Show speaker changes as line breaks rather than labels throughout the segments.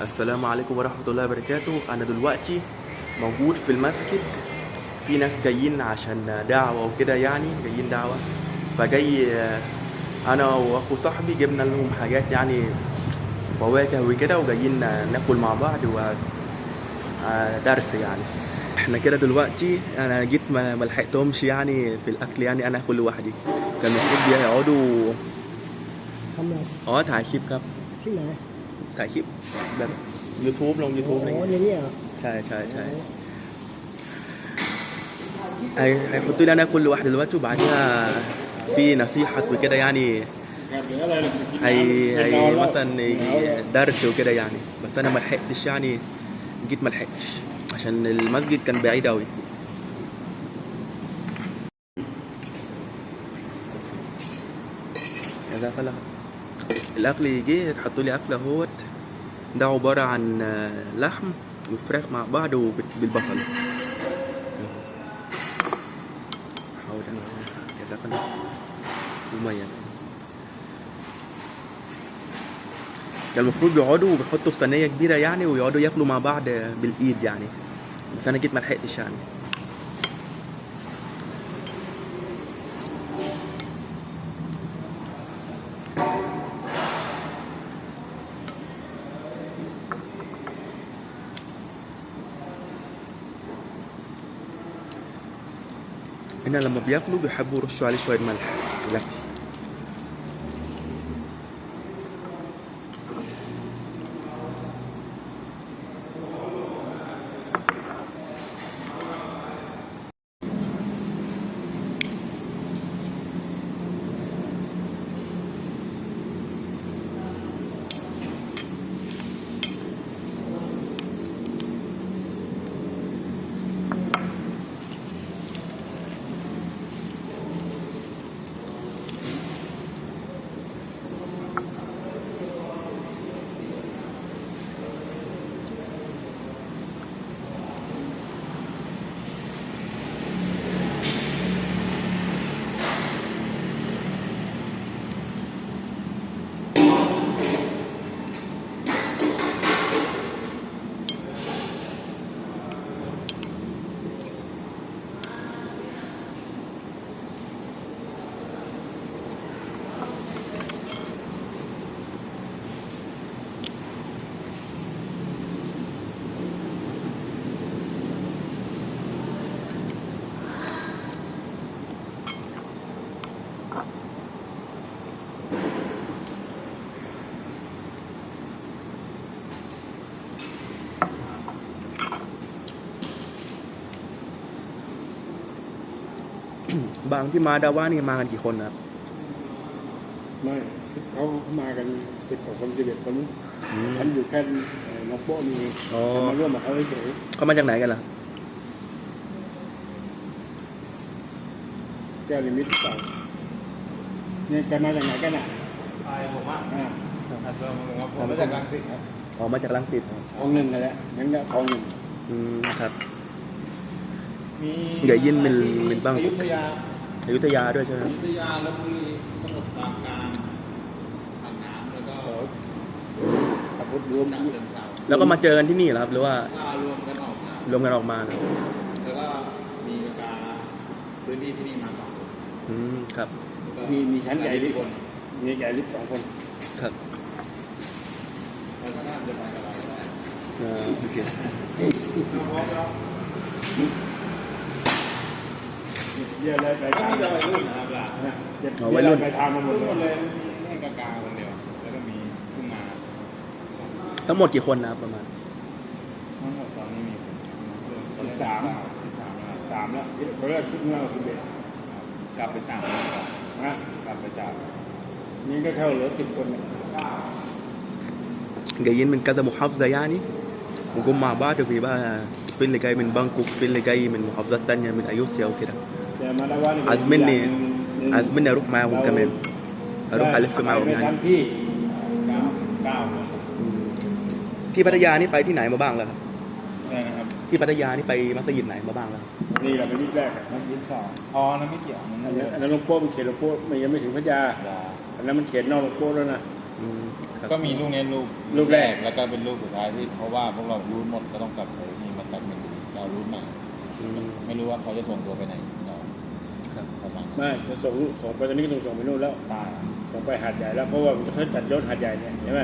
السلام عليكم ورحمة الله وبركاته. أنا دلوقتي موجود في المسجد، في ناس جايين عشان دعوة وكده، يعني جايين دعوة. فجاي أنا وأخو صاحبي جبنا لهم حاجات، يعني فواكه وكده، وجايين ناكل مع بعض ودرس يعني. احنا كده دلوقتي أنا جيت ما لحقتهمش يعني في الأكل، يعني أنا آكل لوحدي. كان المفروض يقعدوا.
ทำอะไร
ถ่ายคลิปครับ
ที่ไหน
ถ่ายคลิปแบบ YouTube ลง
อ๋
YouTube อะไร
ออ
เงี้ย
ย่างนี้เหรอ
ใช่ใช่
อ๋อ
ใช่ هيحطوا لي انا كل واحده دلوقتي، وبعدها في نصيحه وكده يعني. هي مثلا يجي درس وكده يعني، بس انا ما لحقتش يعني. جيت ما لحقتش عشان المسجد كان بعيد قوي. كذا فلا الاكل يجي تحطوا لي اكل اهوت. ده عباره عن لحم وفراخ مع بعض وبالبصل. حاول انا كذا فلا مميز. كان المفروض يقعدوا وبيحطوا في صينيه كبيره يعني، ويقعدوا ياكلوا مع بعض بالايد يعني، بس انا جيت ما لحقتش يعني. هنا لما بياكلوا بيحبوا يرشوا عليه شويه ملح الاكل.บางที่มาดาว่านี่มากันกี่คนครับ
ไม่เขามากัน10 กว่าคน11 คนฉันอยู่แค่นกโป้มีมาร่วมกับเขาเฉย
เขามาจากไหนกันล่ะ
แก้วลิมิตเก่าเนี่ยแกมาจากไหนกันอ่ะ
ผมมาจากรังสิตครับ
อ๋อมาจากรังสิต
คลองหนึ่งนั่นแหละนั่นก็คลองหนึ่ง
ครับ
มี
อย่ายินเป็นบ้าง
อยุธยา
ด้วยใช่ไหม
อยุธยาลพบุรีสมุทรปราการปากน้ำแล้วก็
ขับรถรวม
ฉะเชิงเทรา
แล้วก็มาเจอกันที่นี่เหรอครับหรือว่าร
วมกันออกมา
นะ
แล้วก็มีการพื้นที่ที่นี่มา2 คน
ครับ
มีชั้นใหญ่ลิฟต์มีใหญ่ลิฟต์2 คน
ครับ
แล้วก็น่าจะไปกับเราได้
โอเค
พร้อมแล้ว
เยอะเลยไปทาง
มีแต่วัยรุ่นนะครับล่ะ
เยอะไปทางมาหมดเลย
ให้กากาคนเดียวแล้วก็มีขึ้นมา
ทั้งหมดกี่คนนะครับประมาณ
ทั้งหมดตอนนี้มี
13แล้วเขาเรียกขึ้นมาคุณเบส
กลับไป3
นะ
กลับไป3
นี่ก็เข้าเหลือ10 คน
جايين من كذا محافظة يعني، وجم مع بعض، وبيبقى في اللي جاي من بانكوك، في اللي جاي من محافظات تانية من أيوتيا وكده. عازمني أروح معاهم كمان، أروح ألف معاهم يعني. ที่พัทยานี่ไปที่ไหนมาบ้างแล้วครับที่พัทยานี่ไปมัสยิดไหนมาบ้างแล้ว
นี่แหละเป็นมิตรแรกมัสยิด2
อ๋อนั่นไม่เกี่ยว
อันนั้นหลวงโป้มันเขียนหลวงโป้มันยังไม่ถึงพัทยาอันนั้นมันเขียนนอกหลวงโป้แล้วนะ
ครับ
ก็มีลูกนี้ลูก
ลูกแรก
แล้วก็เป็นลูกสุดท้ายที่เพราะว่าพวกเรารู้หมดก็ต้องกลับไปนี่มาตัดเป็นเรารู้มา
อืม
ไม่รู้ว่าเขาจะส่งตัวไปไหนเรา
ครับ
ประมาณนั้น
ไม่จะส่งไปตอนนี้ก็ต้องส่งไปนู่นแล้ว
ได้
ส่งไปหาดใหญ่แล้วเพราะว่าเขาจัดยศหาดใหญ่เนี่ยใช่ไหม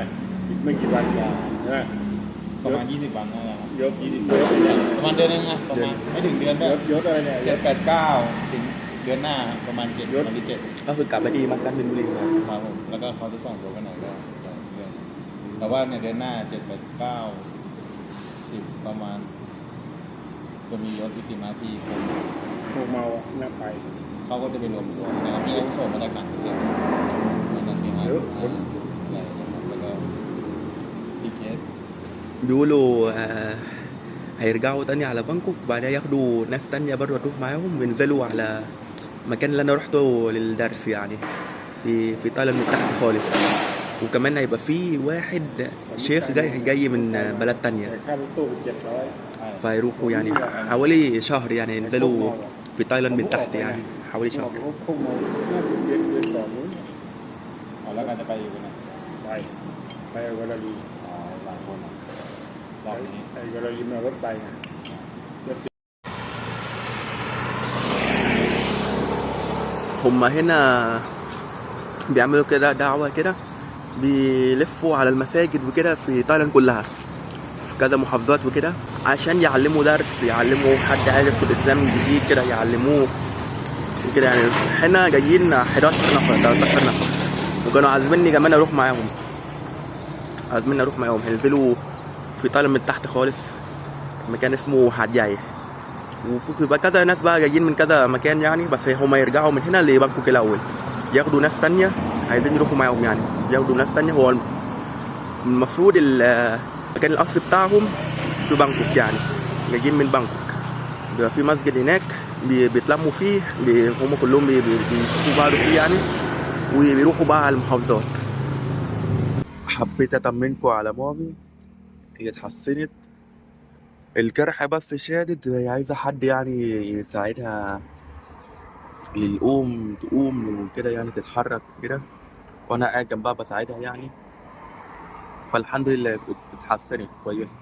อีกไม่กี่วันใช่ไหม
ประมาณ20 วันนั่นแหละครับ
ยศ
20
ยศอะไรเนี่ย
ประมาณเดือนนึงอะประมาณไม่ถึงเดือนด้วย
ยศอะไรเนี่ยยศ
7-8-9ถึงเดือนหน้าประมาณ7วันที่7
ก็คือกลับไปที่มักกันมินบุรีมา
ครับผมแล้วก็เขาจะส่งตัวไปไหนก็เรื่องแต่ว่าในเดือนหน้า7-8-9-10ประมาณจะมียศอิทธิมาที่คน
พวกเมาน่าไป
เขาก็จะไปรวมตัวแต่มีอาวุโสมาจากต่างประเทศมันจะเสียหายอะไรแล้วก็ทีเคส
بيقولوا هيرجعوا تاني على بانكوك وبعدها ياخدوا ناس تانية برضه تروح معاهم وينزلوا على المكان اللي انا روحته للدرس يعني في تايلاند من تحت خالص. وكمان هيبقى في واحد شيخ جاي من بلد
แต่
تانية
ค่ารถตู้700
فيروحوا يعني حوالي شهر يعني ينزلوا في تايلاند من تحت يعني حوالي
พว
شهر
กเมาน่าจะเดือนก่อนนู้น
แล้วการจะไปอยู่กันนะ
ไปเอากระดี
หลายคนรอบนี้
ไอ้กระดีมารถไปไง
هم هنا بيعملوا كده دعوة كده بيلفوا على المساجد وكده في تايلاند كلها في كذا محافظات وكده عشان يعلموا درس يعلموا حد عارف في الإسلام الجديد كده يعلموه وكده يعني. احنا جايين 11 نفر 13 نفر وكانوا عازميني كمان اروح معاهم هينزلوا في تايلاند من تحت خالص مكان اسمه حادياي وبيبقى كذا ناس بقى جايين من كذا مكان يعني بس هم يرجعوا من هنا لبانكوك الأول ياخدوا ناس تانية عايزين يروحوا معاهم يعني ياخدوا ناس تانية. هو المفروض المكان الأصلي بتاعهم في بانكوك يعني جايين من بانكوك بيبقى في مسجد هناك بيتلموا فيه هم كلهم بيشوفوا بعض فيه يعني وبيروحوا بقى على المحافظات. حبيت أطمنكم على مامي هي اتحسنت الجرح بس شادد هي عايزة حد يعني يساعدها تقوم وكده يعني تتحرك كده وأنا قاعد جنبها بساعدها يعني فالحمد لله اتحسنت كويس.